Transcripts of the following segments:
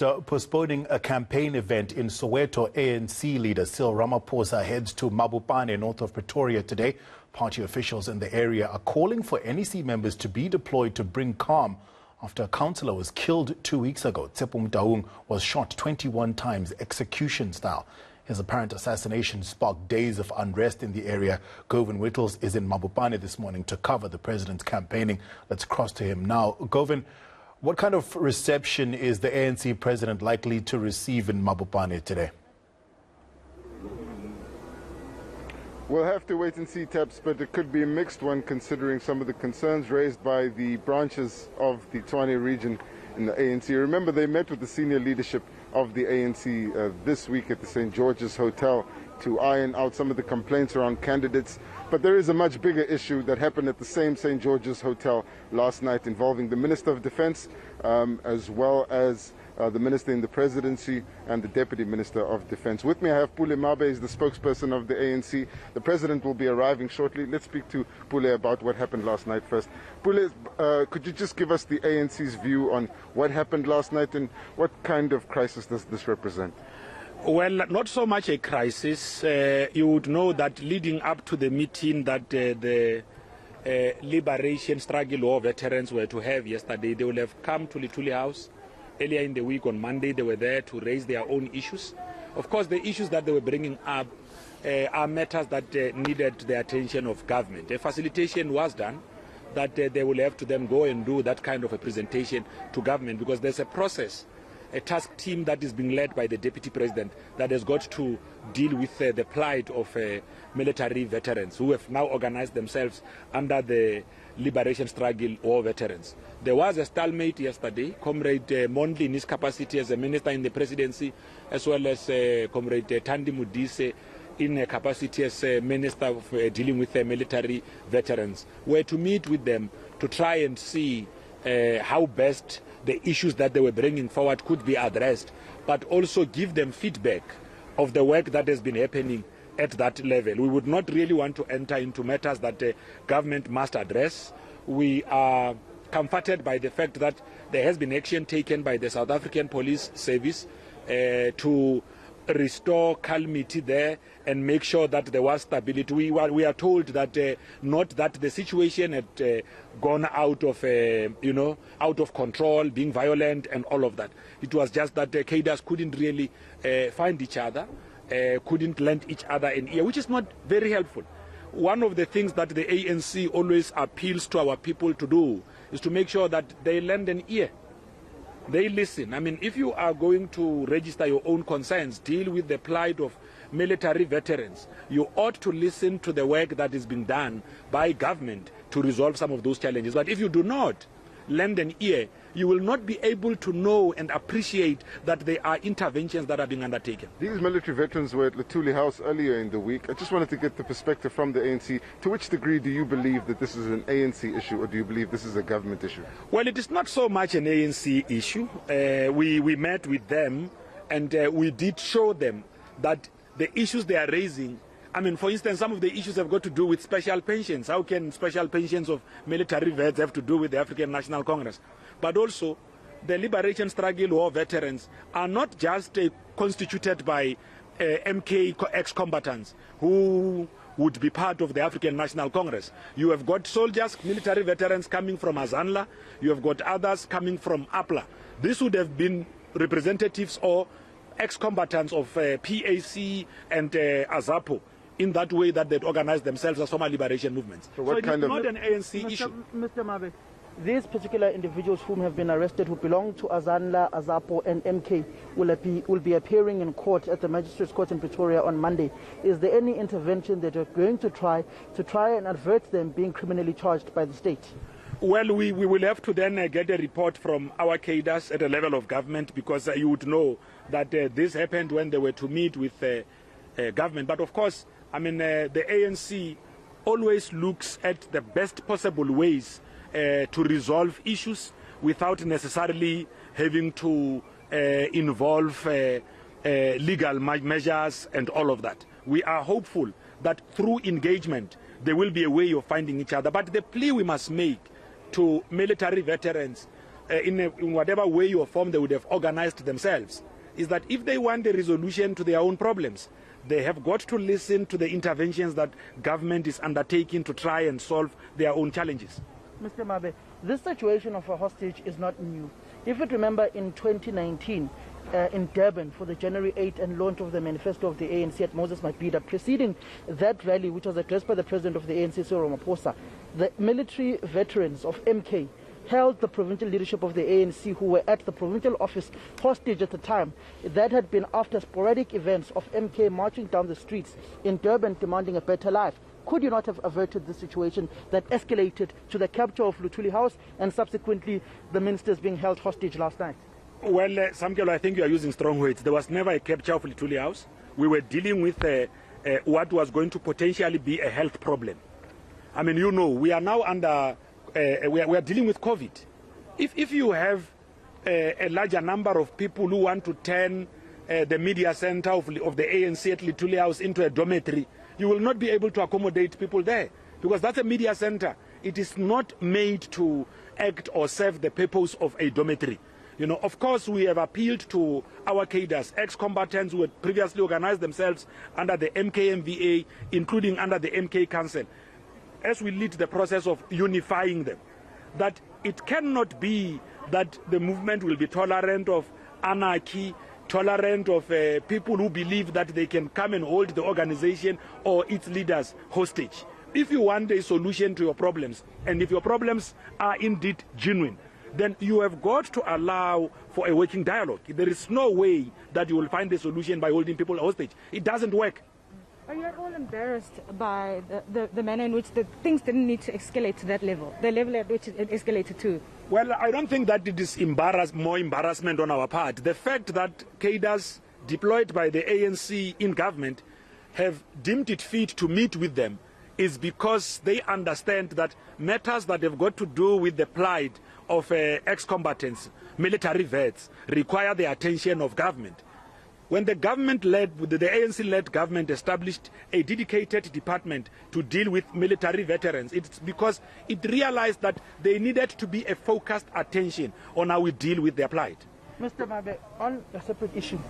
Postponing a campaign event in Soweto, ANC leader Cyril Ramaphosa heads to Mabopane, north of Pretoria today. Party officials in the area are calling for NEC members to be deployed to bring calm after a councillor was killed 2 weeks ago. Tshepo Motaung was shot 21 times, execution style. His apparent assassination sparked days of unrest in the area. Govan Whittles is in Mabopane this morning to cover the president's campaigning. Let's cross to him now. Govan, what kind of reception is the ANC president likely to receive in Mabopane today? We'll have to wait and see, Taps, but it could be a mixed one considering some of the concerns raised by the branches of the Tshwane region in the ANC. Remember, they met with the senior leadership of the ANC this week at the St. George's Hotel to iron out some of the complaints around candidates. But there is a much bigger issue that happened at the same St. George's Hotel last night involving the Minister of Defence as well as the Minister in the Presidency and the Deputy Minister of Defence. With me I have Pule Mabe, is the spokesperson of the ANC. The President will be arriving shortly. Let's speak to Pule about what happened last night first. Pule, could you just give us the ANC's view on what happened last night and what kind of crisis does this represent? Well, not so much a crisis. You would know that leading up to the meeting that the Liberation Struggle War veterans were to have yesterday, they will have come to Lituli House. Earlier in the week on Monday, they were there to raise their own issues. Of course, the issues that they were bringing up are matters that needed the attention of government. A facilitation was done that they will have to then go and do that kind of a presentation to government because there's a process, a task team that is being led by the Deputy President that has got to deal with the plight of military veterans who have now organized themselves under the Liberation Struggle War veterans. There was a stalemate yesterday. Comrade Mondli in his capacity as a minister in the presidency, as well as Comrade Thandi Modise in a capacity as a minister of dealing with military veterans, were to meet with them to try and see how best the issues that they were bringing forward could be addressed, but also give them feedback of the work that has been happening at that level. We would not really want to enter into matters that the government must address. We are comforted by the fact that there has been action taken by the South African Police Service to restore calmity there and make sure that there was stability. We are told that not that the situation had gone out of out of control, being violent and all of that. It was just that the cadres couldn't really find each other, couldn't lend each other an ear, which is not very helpful. One of the things that the ANC always appeals to our people to do is to make sure that they lend an ear. They listen. I mean, if you are going to register your own concerns, deal with the plight of military veterans, you ought to listen to the work that is being done by government to resolve some of those challenges. But if you do not lend an ear, you will not be able to know and appreciate that there are interventions that are being undertaken. These military veterans were at Lituli House earlier in the week. I just wanted to get the perspective from the ANC. To which degree do you believe that this is an ANC issue, or do you believe this is a government issue? Well, it is not so much an ANC issue. We met with them and we did show them that the issues they are raising, I mean, for instance, some of the issues have got to do with special pensions. How can special pensions of military vets have to do with the African National Congress? But also, the Liberation Struggle War veterans are not just constituted by MK ex-combatants who would be part of the African National Congress. You have got soldiers, military veterans coming from Azanla. You have got others coming from APLA. This would have been representatives or ex-combatants of PAC and AZAPO, in that way that they'd organize themselves as former liberation movements. So it is not an ANC issue. Mr. Mabe, these particular individuals whom have been arrested, who belong to Azanla, AZAPO and MK, will be appearing in court at the Magistrates Court in Pretoria on Monday. Is there any intervention that you're going to try and avert them being criminally charged by the state? Well, we will have to then get a report from our cadres at the level of government, because you would know that this happened when they were to meet with government. But of course, I mean, the ANC always looks at the best possible ways to resolve issues without necessarily having to involve legal measures and all of that. We are hopeful that through engagement there will be a way of finding each other. But the plea we must make to military veterans in whatever way or form they would have organized themselves, is that if they want a resolution to their own problems, they have got to listen to the interventions that government is undertaking to try and solve their own challenges. Mr. Mabe, this situation of a hostage is not new. If you remember, in 2019, in Durban, for the January 8th and launch of the manifesto of the ANC at Moses Mabhida, preceding that rally, which was addressed by the president of the ANC, Cyril Ramaphosa, the military veterans of MK held the provincial leadership of the ANC, who were at the provincial office, hostage at the time. That had been after sporadic events of MK marching down the streets in Durban demanding a better life. Could you not have averted the situation that escalated to the capture of Luthuli House and subsequently the ministers being held hostage last night? Well, Samkelo, I think you are using strong words. There was never a capture of Luthuli House. We were dealing with what was going to potentially be a health problem. I mean, you know, we are now under, we are dealing with COVID. If you have a larger number of people who want to turn the media center of the ANC at Luthuli House into a dormitory, you will not be able to accommodate people there, because that's a media center. It is not made to act or serve the purpose of a dormitory. You know, of course, we have appealed to our cadres, ex-combatants who had previously organized themselves under the MKMVA, including under the MK Council, as we lead the process of unifying them, that it cannot be that the movement will be tolerant of anarchy, tolerant of people who believe that they can come and hold the organization or its leaders hostage. If you want a solution to your problems, and if your problems are indeed genuine, then you have got to allow for a working dialogue. There is no way that you will find a solution by holding people hostage. It doesn't work. Are you at all embarrassed by the manner in which the things didn't need to escalate to that level, the level at which it escalated to? Well, I don't think that it is more embarrassment on our part. The fact that cadres deployed by the ANC in government have deemed it fit to meet with them is because they understand that matters that have got to do with the plight of ex-combatants, military vets, require the attention of government. When the ANC-led government established a dedicated department to deal with military veterans, it's because it realized that there needed to be a focused attention on how we deal with their plight. Mr. Mabe, on a separate issue,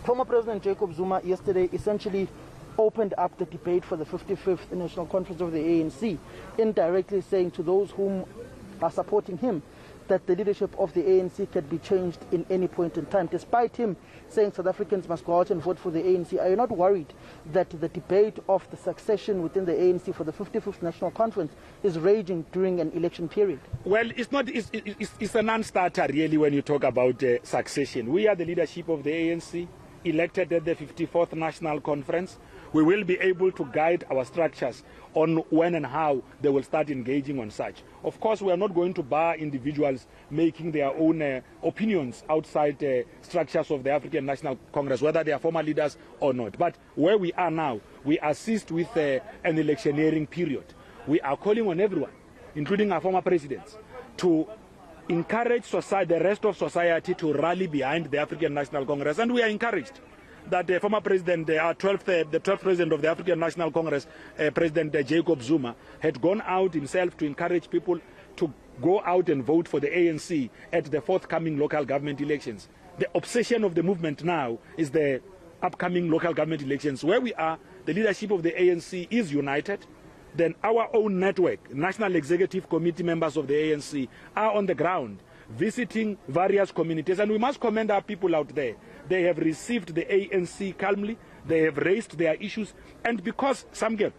former President Jacob Zuma yesterday essentially opened up the debate for the 55th National Conference of the ANC, indirectly saying to those whom are supporting him that the leadership of the ANC can be changed in any point in time, despite him saying South Africans must go out and vote for the ANC. Are you not worried that the debate of the succession within the ANC for the 55th National Conference is raging during an election period? Well, it's a non-starter really when you talk about succession. We are the leadership of the ANC, elected at the 54th National Conference. We will be able to guide our structures on when and how they will start engaging on such. Of course, we are not going to bar individuals making their own opinions outside the structures of the African National Congress, whether they are former leaders or not. But where we are now, we assist with an electioneering period. We are calling on everyone, including our former presidents, to encourage the rest of society to rally behind the African National Congress. And we are encouraged that the former president, the 12th president of the African National Congress, President Jacob Zuma, had gone out himself to encourage people to go out and vote for the ANC at the forthcoming local government elections. The obsession of the movement now is the upcoming local government elections. Where we are, the leadership of the ANC is united. Then our own network, National Executive Committee members of the ANC, are on the ground visiting various communities, and we must commend our people out there. They have received the ANC calmly, they have raised their issues, and because, Samgel,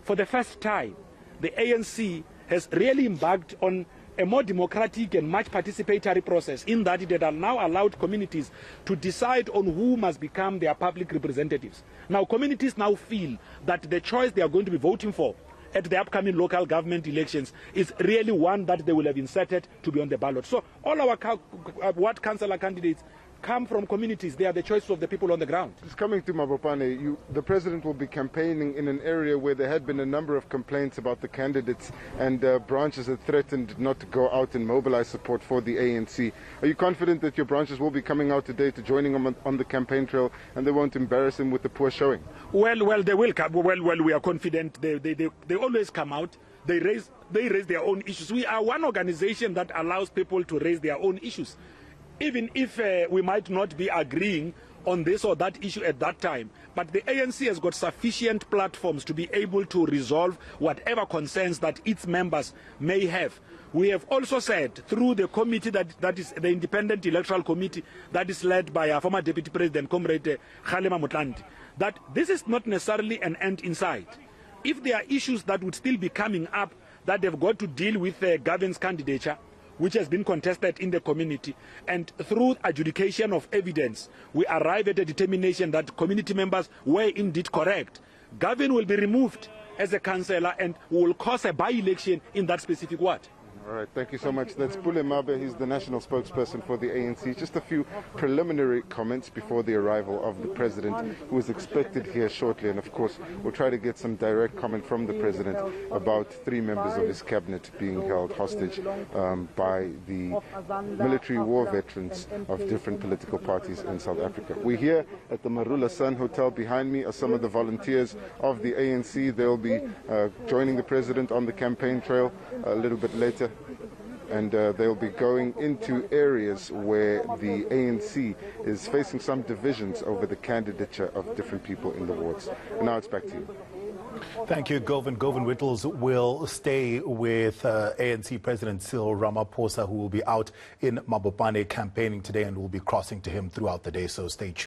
for the first time, the ANC has really embarked on a more democratic and much participatory process, in that it had now allowed communities to decide on who must become their public representatives. Now, communities now feel that the choice they are going to be voting for at the upcoming local government elections is really one that they will have inserted to be on the ballot. So all our ward councillor candidates come from communities. They are the choices of the people on the ground. Just coming to Mabopane, the president will be campaigning in an area where there had been a number of complaints about the candidates, and branches had threatened not to go out and mobilize support for the ANC. Are you confident that your branches will be coming out today to joining him on the campaign trail, and they won't embarrass him with the poor showing? Well, they will come. Well, we are confident. They always come out. they raise their own issues. We are one organization that allows people to raise their own issues. Even if we might not be agreeing on this or that issue at that time, but the ANC has got sufficient platforms to be able to resolve whatever concerns that its members may have. We have also said through the committee that is the Independent Electoral Committee that is led by our former Deputy President, Comrade Tshepo Motaung, that this is not necessarily an end in sight. If there are issues that would still be coming up that they've got to deal with Govan's candidature, which has been contested in the community, and through adjudication of evidence, we arrive at a determination that community members were indeed correct, Govan will be removed as a councillor and will cause a by-election in that specific ward. All right, thank you so much. That's Pule Mabe, he's the national spokesperson for the ANC. Just a few preliminary comments before the arrival of the president, who is expected here shortly. And of course, we'll try to get some direct comment from the president about 3 members of his cabinet being held hostage by the military war veterans of different political parties in South Africa. We're here at the Marula Sun Hotel. Behind me are some of the volunteers of the ANC. They'll be joining the president on the campaign trail a little bit later. And they'll be going into areas where the ANC is facing some divisions over the candidature of different people in the wards. And now it's back to you. Thank you, Govan. Govan Whittles will stay with ANC President Cyril Ramaphosa, who will be out in Mabopane campaigning today and will be crossing to him throughout the day, so stay tuned.